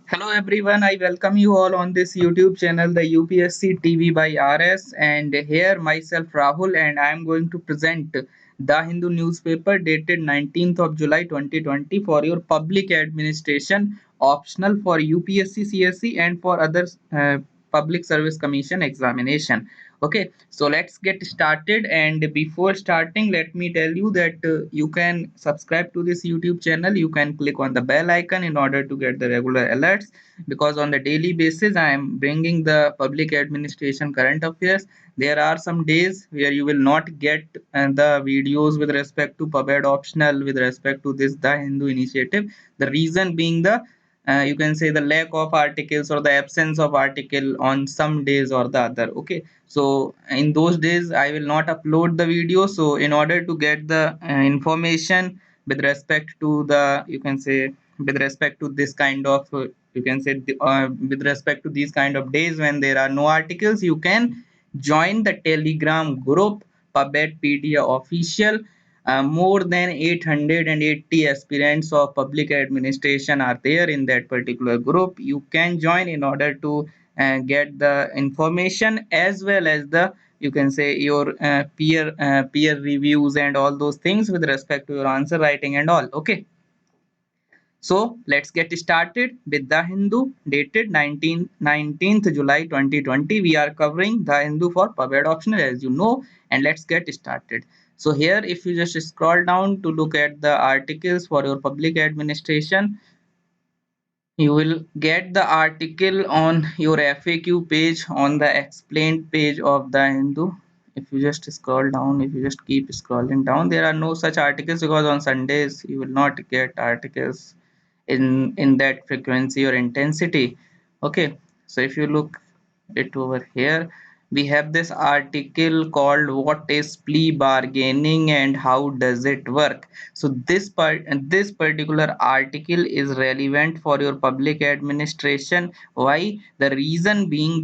Hello everyone, I welcome you all on this YouTube channel, the UPSC TV by RS, and here myself Rahul, and I am going to present the Hindu newspaper dated 19th of July 2020 for your public administration optional for UPSC CSE and for other public service commission examination. Okay, so let's get started, and before starting let me tell you that you can subscribe to this YouTube channel. You can click on the bell icon in order to get the regular alerts, because on the daily basis I am bringing the public administration current affairs. There are some days where you will not get the videos with respect to PubEd optional, with respect to this the Hindu initiative. The reason being the you can say the lack of articles or the absence of article on some days or the other. Okay, so in those days I will not upload the video. So in order to get the information with respect to the, you can say, with respect to this kind of you can say with respect to these kind of days when there are no articles, you can join the Telegram group PubEdpedia official. More than 880 aspirants of public administration are there in that particular group. You can join in order to get the information, as well as the, you can say, your peer reviews and all those things with respect to your answer writing and all. Okay, so let's get started with the Hindu dated 19th July 2020. We are covering the Hindu for PubEd optional, as you know, and let's get started. So here, if you just scroll down to look at the articles for your public administration, you will get the article on your FAQ page, on the explained page of the Hindu. If you just scroll down, if you just keep scrolling down, there are no such articles, because on Sundays you will not get articles in that frequency or intensity. Okay, so if you look it over here, we have this article called "What is plea bargaining and how does it work?" So this particular article is relevant for your public administration. Why? The reason being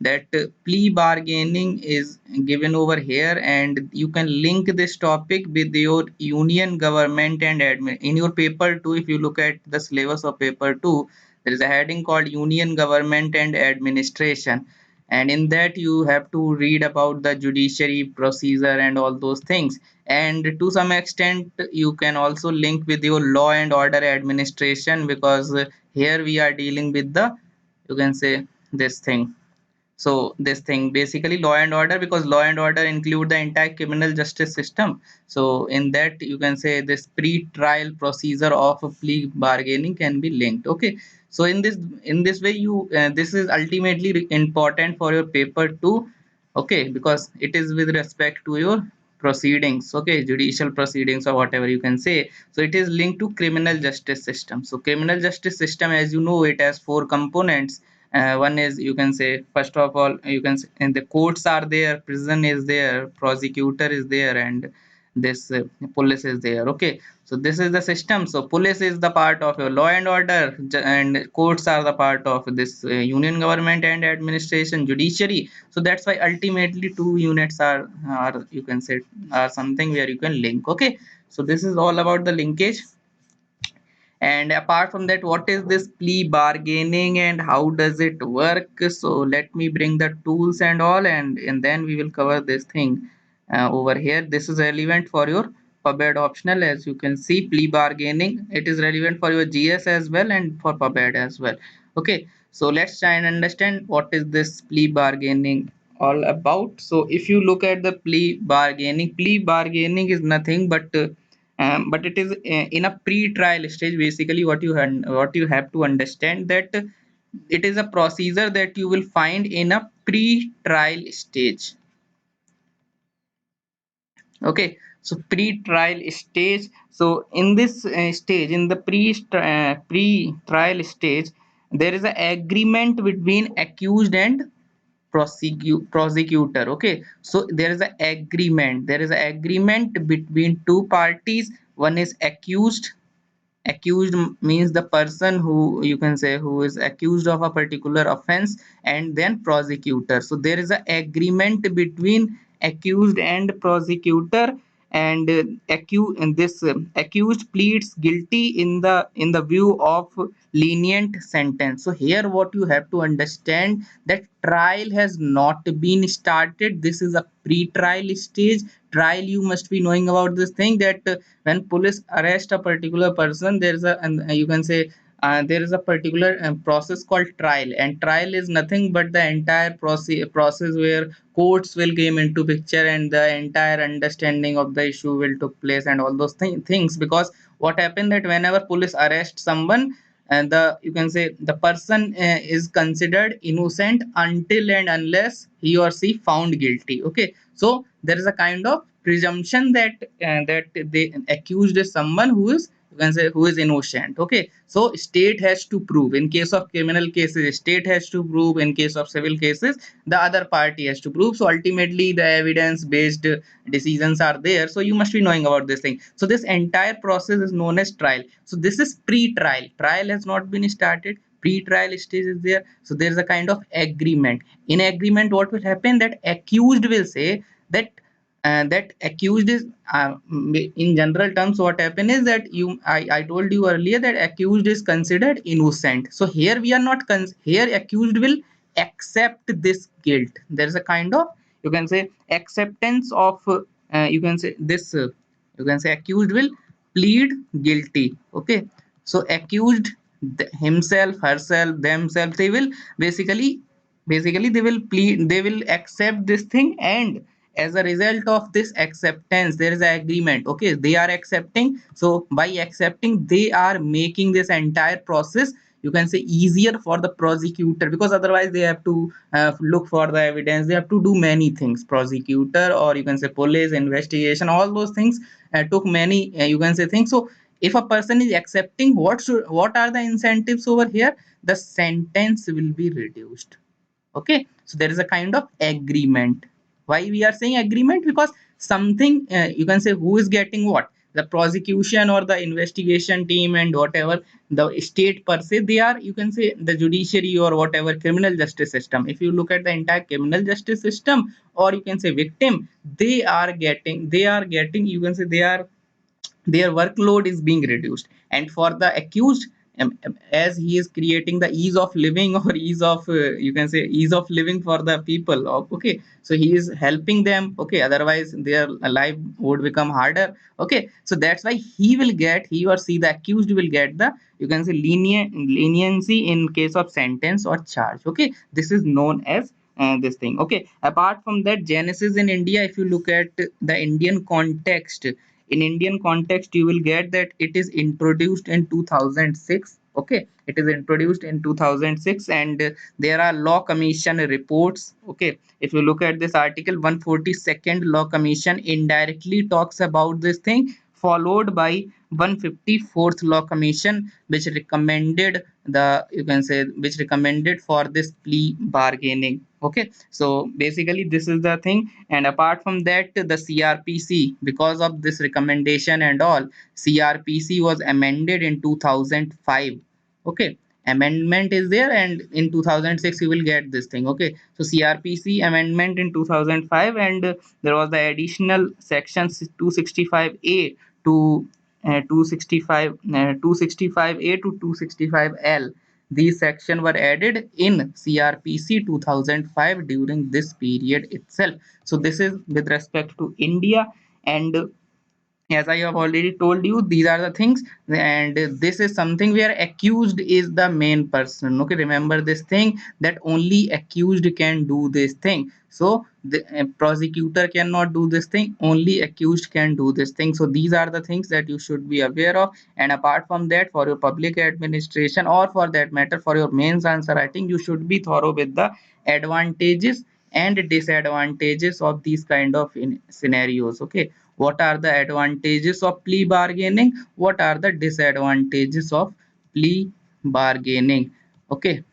that plea bargaining is given over here, and you can link this topic with your union government and admin in your paper 2. If you look at the syllabus of paper 2, there is a heading called union government and administration, and in that you have to read about the judiciary procedure and all those things. And to some extent you can also link with your law and order administration, because here we are dealing with the, you can say, this thing. So this thing basically law and order, because law and order include the entire criminal justice system. So in that, you can say, this pre-trial procedure of a plea bargaining can be linked. Okay, so in this way you this is ultimately important for your paper 2. Okay, because it is with respect to your proceedings, okay, judicial proceedings or whatever you can say. So it is linked to criminal justice system. So criminal justice system, as you know, it has four components. One is, you can say, first of all, you can say, and the courts are there, prison is there, prosecutor is there, and this police is there. Okay, so this is the system. So police is the part of your law and order, and courts are the part of this union government and administration, judiciary. So that's why ultimately two units are, you can say, are something where you can link. Okay, so this is all about the linkage. And apart from that, what is this plea bargaining and how does it work? So let me bring the tools and all, and then we will cover this thing over here. This is relevant for your PubEd optional. As you can see, plea bargaining, it is relevant for your GS as well and for PubEd as well. Okay, so let's try and understand what is this plea bargaining all about. So if you look at the plea bargaining is nothing but it is in a pre-trial stage. Basically what you have to understand that it is a procedure that you will find in a pre-trial stage. Okay, so pre-trial stage. So in this stage, in the pre-trial stage, there is an agreement between accused and prosecutor. Okay, so there is an agreement between two parties. One is accused means the person who, you can say, who is accused of a particular offense, and then prosecutor. So there is an agreement between accused and prosecutor, and accused pleads guilty in the view of lenient sentence. So here what you have to understand, that trial has not been started. This is a pre-trial stage. Trial, you must be knowing about this thing, that when police arrest a particular person, there is a, and you can say, there is a particular process called trial, and trial is nothing but the entire process where courts will came into picture and the entire understanding of the issue will took place and all those things. Because what happened, that whenever police arrest someone, and the, you can say, the person is considered innocent until and unless he or she found guilty. Okay, so there is a kind of presumption that that they accused is someone who is, you can say, who is innocent. Okay, so state has to prove. In case of criminal cases, state has to prove. In case of civil cases, the other party has to prove. So ultimately the evidence based decisions are there. So you must be knowing about this thing. So this entire process is known as trial. So this is pre-trial. Trial has not been started, pre-trial stage is there. So there is a kind of agreement. In agreement, what will happen, that accused will say that that accused is, in general terms, what happen is that I told you earlier that accused is considered innocent. So here we are not here accused will accept this guilt. There is a kind of, you can say, acceptance of you can say this you can say accused will plead guilty. Okay, so accused himself, herself, themselves, they will basically they will plead, they will accept this thing, and as a result of this acceptance there is an agreement. Okay, they are accepting. So by accepting, they are making this entire process, you can say, easier for the prosecutor, because otherwise they have to look for the evidence, they have to do many things. Prosecutor, or you can say police investigation, all those things took many, you can say, things. So if a person is accepting, what are the incentives over here? The sentence will be reduced. Okay, so there is a kind of agreement. Why we are saying agreement? Because something, you can say, who is getting what, the prosecution or the investigation team and whatever, the state per se, they are, you can say, the judiciary or whatever criminal justice system. If you look at the entire criminal justice system, or you can say victim, they are getting, you can say, their workload is being reduced. And for the accused, as he is creating the ease of living or ease of, you can say, ease of living for the people of, okay, so he is helping them. Okay, otherwise their life would become harder. Okay, so that's why he or she, the accused, will get the, you can say, leniency in case of sentence or charge. Okay, this is known as this thing. Okay, apart from that, genesis in India, if you look at the Indian context, in Indian context, you will get that it is introduced in 2006. Okay, it is introduced in 2006, and there are law commission reports. Okay, if you look at this article, 142nd law commission indirectly talks about this thing, followed by 154th law commission, which recommended the, you can say, which recommended for this plea bargaining. Okay, so basically this is the thing. And apart from that, the CRPC, because of this recommendation and all, CRPC was amended in 2005. Okay, amendment is there, and in 2006 you will get this thing. Okay, so CRPC amendment in 2005, and there was the additional section 265A to 265A to 265L. These sections were added in CRPC 2005 during this period itself. So this is with respect to India. And as I have already told you, these are the things, and this is something where accused is the main person. Okay, remember this thing, that only accused can do this thing. So the prosecutor cannot do this thing, only accused can do this thing. So these are the things that you should be aware of. And apart from that, for your public administration, or for that matter for your mains answer writing, you should be thorough with the advantages and disadvantages of these kind of scenarios. Okay, what are the advantages of plea bargaining, what are the disadvantages of plea bargaining. Okay,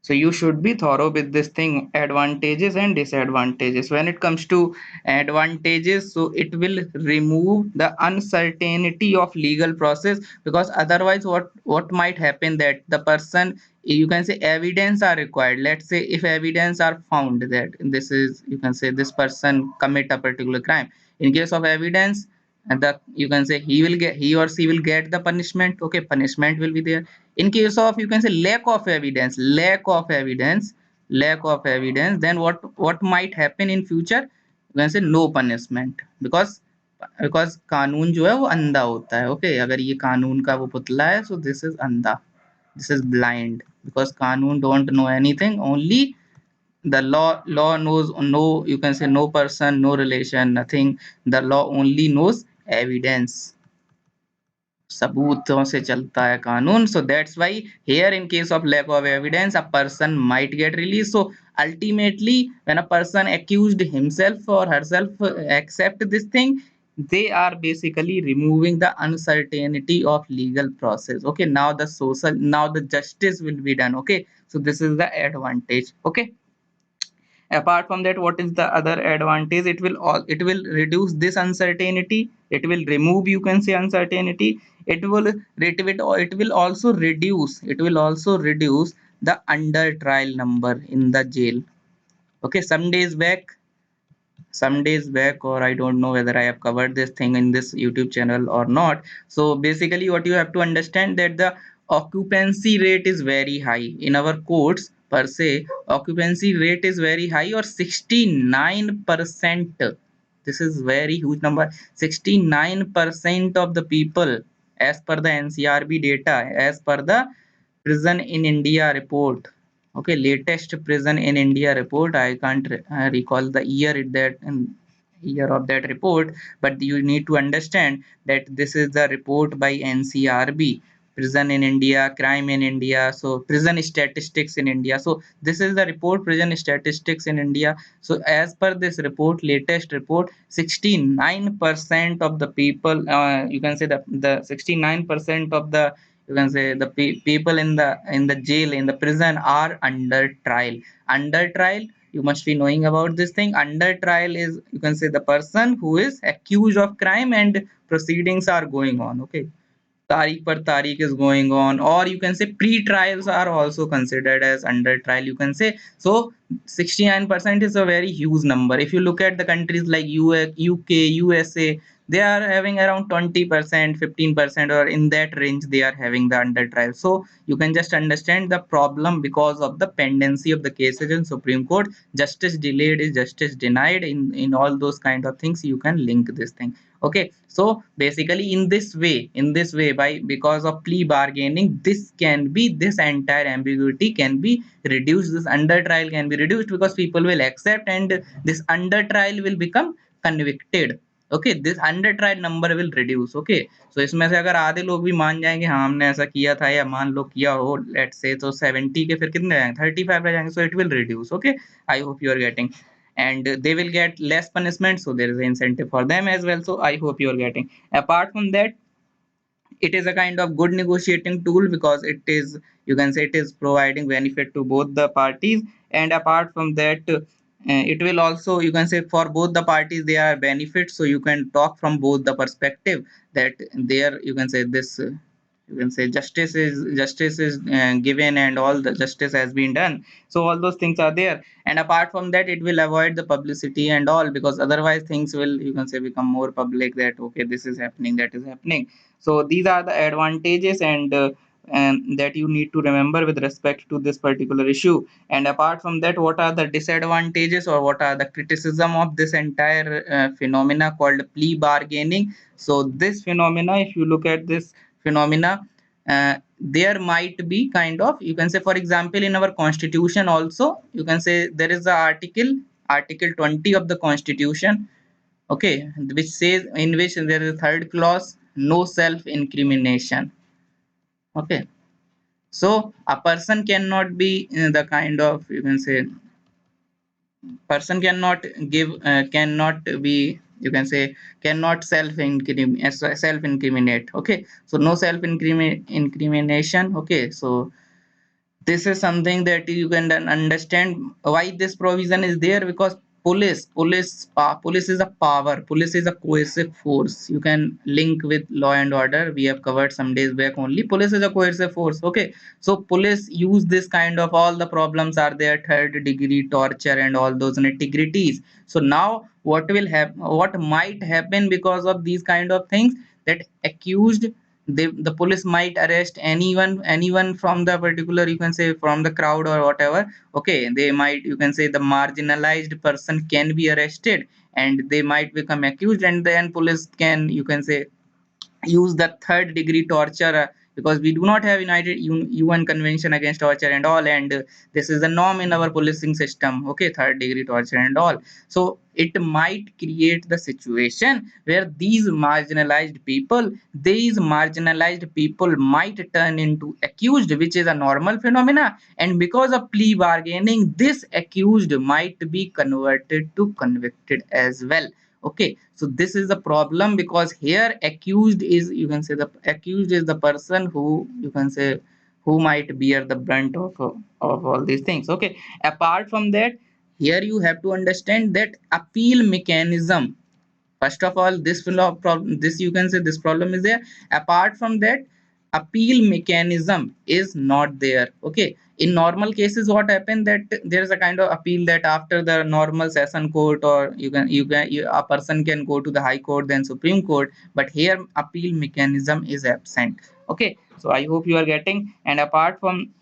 so you should be thorough with this thing, advantages and disadvantages. When it comes to advantages, so it will remove the uncertainty of legal process, because otherwise what might happen, that the person, you can say, evidence are required. Let's say if evidence are found that this is, you can say, this person commit a particular crime, In case of evidence, and the you can say he or she will get the punishment. Okay, punishment will be there. In case of you can say lack of evidence, then what might happen in future? You can say no punishment, because कानून जो है वो अंधा होता है. Okay, अगर ये कानून का वो पुतला है, so this is अंधा, this is blind, because कानून don't know anything. Only the law knows no, you can say no person, no relation, nothing. The law only knows evidence. सबूतों से चलता है कानून. So that's why here in case of lack of evidence a person might get released. So ultimately when a person accused himself or herself accept this thing, they are basically removing the uncertainty of legal process. Okay, now the justice will be done. Okay, so this is the advantage. Okay, apart from that, what is the other advantage? It will reduce this uncertainty, it will remove, you can say, uncertainty. It will also reduce the under trial number in the jail. Okay, some days back, or I don't know whether I have covered this thing in this YouTube channel or not. So basically what you have to understand, that the occupancy rate is very high in our courts per se. Occupancy rate is very high, or 69%. This is very huge number. 69% of the people, as per the NCRB data, as per the prison in India report. Okay, latest prison in India report. I can't recall the year of that report, but you need to understand that this is the report by NCRB, prison in India, crime in India, so prison statistics in India. So this is the report, prison statistics in India. So as per this report, latest report, 69% of the people, you can say the 69% of the, you can say, the people in the jail, in the prison, are under trial. Under trial, you must be knowing about this thing. Under trial is, you can say, the person who is accused of crime and proceedings are going on. Okay, Tariq per Tariq is going on, or you can say pre-trials are also considered as under trial, you can say. So 69% is a very huge number. If you look at the countries like UK, USA, they are having around 20%, 15%, or in that range they are having the under trial. So you can just understand the problem because of the pendency of the cases in Supreme Court. Justice delayed is justice denied. In all those kind of things, you can link this thing. Okay, so basically in this way, by because of plea bargaining, this entire ambiguity can be reduced, this under trial can be reduced, because people will accept, and this under trial will become convicted. Okay, this under trial number will reduce. Okay, so इसमें से अगर आधे लोग भी मान जाएंगे हाँ हमने ऐसा किया था, या मान लो किया हो, लेट्स से, तो 70 के फिर कितने रह जाएंगे, 35 रह जाएंगे. So it will reduce. Okay, I hope you are getting. And they will get less punishment, so there is an incentive for them as well. So I hope you are getting. Apart from that, it is a kind of good negotiating tool, because it is, you can say, it is providing benefit to both the parties. And apart from that, it will also, you can say, for both the parties there are benefits, so you can talk from both the perspective, that there, you can say, this you can say justice is given, and all the justice has been done. So all those things are there. And apart from that, it will avoid the publicity and all, because otherwise things will, you can say, become more public, that okay, this is happening, that is happening. So these are the advantages, and that you need to remember with respect to this particular issue. And apart from that, what are the disadvantages, or what are the criticism of this entire phenomena called plea bargaining? So this phenomena, if you look at this phenomena, there might be kind of, you can say, for example, in our constitution also, you can say, there is the article 20 of the constitution. Okay, which says, in which there is a third clause, no self incrimination. Okay, so a person cannot be the kind of, you can say, person cannot be, you can say, cannot self incriminate. Okay, so no self incrimination. Okay, so this is something that you can then understand why this provision is there, because police is a power, police is a coercive force. You can link with law and order, we have covered some days back only. Police is a coercive force. Okay, so police use this kind of, all the problems are there, third degree torture and all those nitty gritties. So now what might happen because of these kind of things, that accused, the police might arrest anyone from the particular, you can say, from the crowd or whatever. Okay, they might, you can say, the marginalized person can be arrested and they might become accused, and then police can, you can say, use the third degree torture, because we do not have UN convention against torture and all, and this is the norm in our policing system. Okay, third degree torture and all. So it might create the situation where these marginalized people might turn into accused, which is a normal phenomena, and because of plea bargaining, this accused might be converted to convicted as well. Okay, so this is the problem, because here accused is, you can say, the accused is the person who, you can say, who might bear the brunt of all these things. Okay, apart from that, here you have to understand that appeal mechanism. First of all, this, you can say, this problem is there. Apart from that, appeal mechanism is not there. Okay, in normal cases, what happened, that there is a kind of appeal that after the normal session court, or a person can go to the high court, then supreme court, but here appeal mechanism is absent. Okay, so I hope you are getting. And apart from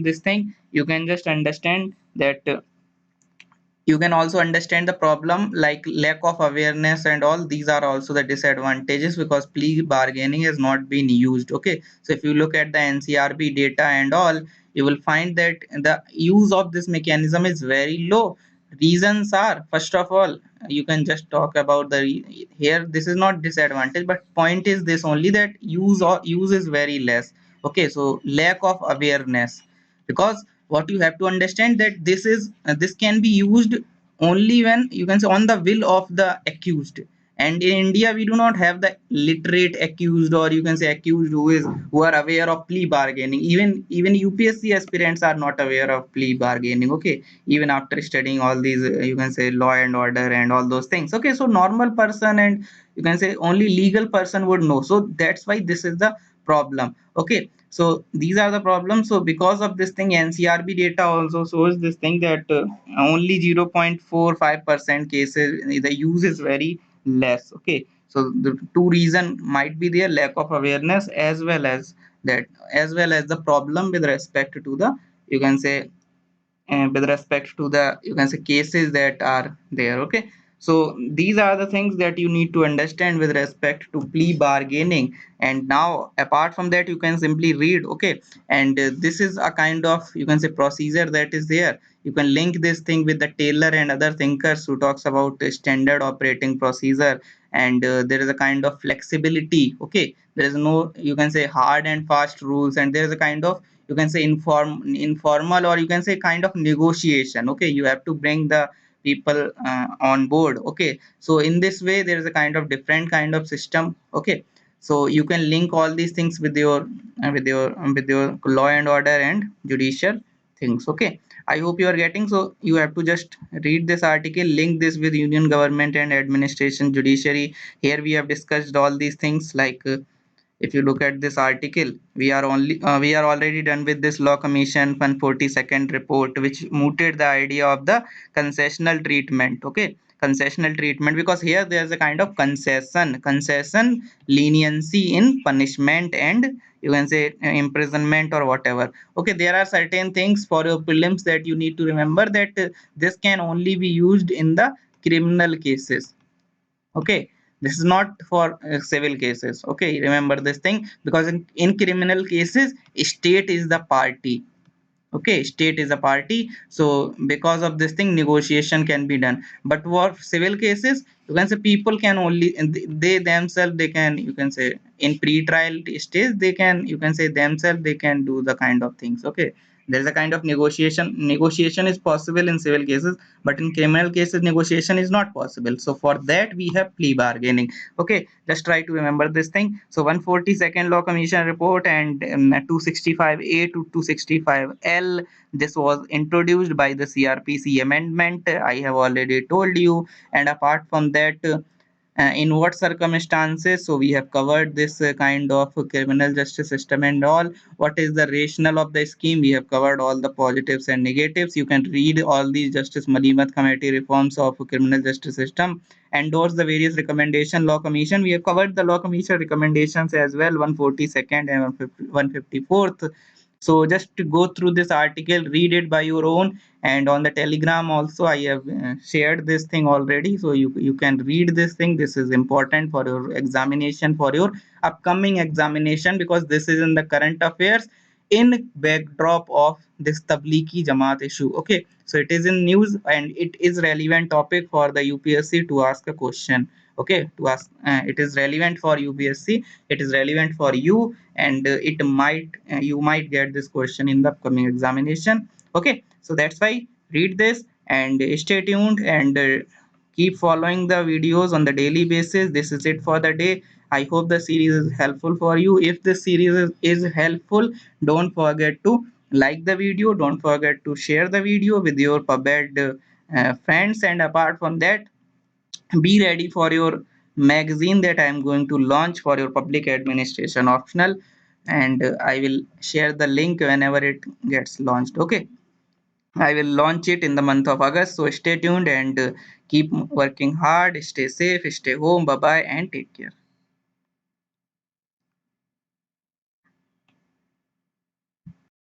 this thing, you can just understand that you can also understand the problem like lack of awareness and all. These are also the disadvantages, because plea bargaining has not been used. Okay, so if you look at the NCRB data and all, you will find that the use of this mechanism is very low. Reasons are, first of all, you can just talk about here, this is not disadvantage, but point is this only, that use is very less. Okay, so lack of awareness, because what you have to understand, that this can be used only when, you can say, on the will of the accused. And in India we do not have the literate accused, or you can say accused who are aware of plea bargaining. Even UPSC aspirants are not aware of plea bargaining. Okay, even after studying all these, you can say, law and order and all those things. Okay, so normal person and, you can say, only legal person would know. So that's why this is the problem. Okay, so these are the problems. So because of this thing, NCRB data also shows this thing, that only 0.45% cases the use is very less. Okay, so the two reason might be there, lack of awareness, as well as the problem with respect to the, you can say, with respect to the, you can say, cases that are there. Okay, so these are the things that you need to understand with respect to plea bargaining. And now apart from that, you can simply read. Okay, and this is a kind of, you can say, procedure that is there. You can link this thing with the Taylor and other thinkers who talks about standard operating procedure. And there is a kind of flexibility. Okay, there is no, you can say, hard and fast rules, and there is a kind of, you can say, informal, or you can say kind of negotiation. Okay, you have to bring the people on board. Okay, so in this way there is a kind of different kind of system. Okay, so you can link all these things with your law and order and judicial things. Okay, I hope you are getting. So you have to just read this article, link this with union government and administration judiciary. Here we have discussed all these things, like if you look at this article, we are already done with this law commission 142nd report, which mooted the idea of the concessional treatment. Okay, concessional treatment, because here there's a kind of concession leniency in punishment, and you can say imprisonment or whatever. Okay, there are certain things for your prelims that you need to remember, that this can only be used in the criminal cases. Okay, this is not for civil cases. Okay, remember this thing, because in criminal cases, state is the party. Okay, state is a party, so because of this thing, negotiation can be done. But for civil cases, you can say, people can only, they themselves, they can, you can say, in pre-trial stage, they can, you can say, themselves, they can do the kind of things. Okay, there is a kind of negotiation is possible in civil cases, but in criminal cases negotiation is not possible. So for that we have plea bargaining. Okay, just try to remember this thing. So 142nd law commission report, and 265A to 265L, this was introduced by the CRPC amendment, I have already told you. And apart from that, in what circumstances. So we have covered this kind of criminal justice system and all. What is the rationale of the scheme? We have covered all the positives and negatives. You can read all these Justice Malimat Committee reforms of criminal justice system, endorse the various recommendation law commission. We have covered the law commission recommendations as well, 142nd and 154th. So just to go through this article, read it by your own, and on the Telegram also I have shared this thing already, so you can read this thing. This is important for your examination, for your upcoming examination, because this is in the current affairs in backdrop of this Tablighi Jamaat issue. Okay, so it is in news and it is relevant topic for the UPSC to ask a question. Okay, to ask, it is relevant for UPSC, it is relevant for you, and it might you might get this question in the upcoming examination. Okay, so that's why read this and stay tuned, and keep following the videos on the daily basis. This is it for the day. I hope the series is helpful for you. If this series is helpful, don't forget to like the video, don't forget to share the video with your pubbed friends, and apart from that, be ready for your magazine that I am going to launch for your public administration optional, and I will share the link whenever it gets launched. Okay, I will launch it in the month of August. So stay tuned and keep working hard. Stay safe, stay home. Bye bye, and take care.